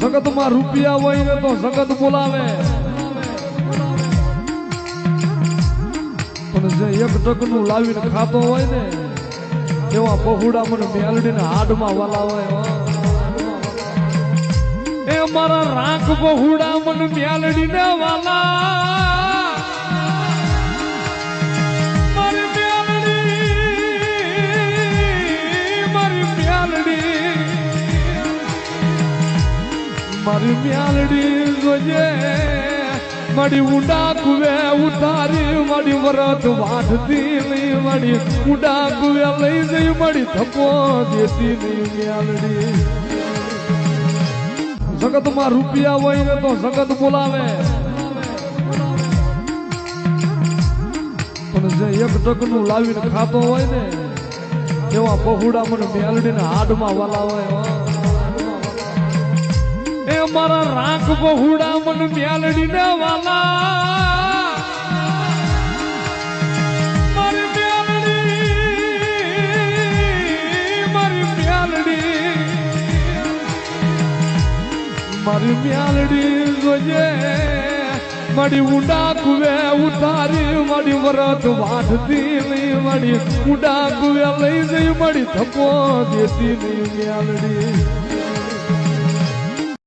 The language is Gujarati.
જગત માં રૂપિયા હોય ને તો જગત બોલાવે, પણ જે એક ટકનું લાવીને ખાતો હોય ને એવા બહુડા મને મેલડીને હાડમાં વલાવે. એ મારા રાખ બહુડા મને મેલડીને વાલા, મારી મ્યાલડી જોજે મારી ઉડા કુવે ઉતારી, મારી વરત વાઢતી નહીં, મારી ઉડા કુવે લઈ જઈ, મારી ધક્કો દેતી નહીં મ્યાલડી. જગત માં રૂપિયા હોય ને તો જગત બોલાવે, પણ જે એક ટકનું લાવીને ખાતો હોય ને એવા બહુડા મને મેલડીને હાડમાં વલાવે. એ મારા રાખ બહુડા મને મેલડીને વાલા, મારી મ્યાલડી જોજે મારી ઉડા કુવે ઉતારી, મારી વરત વાઢતી નહીં, મારી ઉડા કુવે લઈ જઈ, મારી ધક્કો દેતી નહીં મ્યાલડી.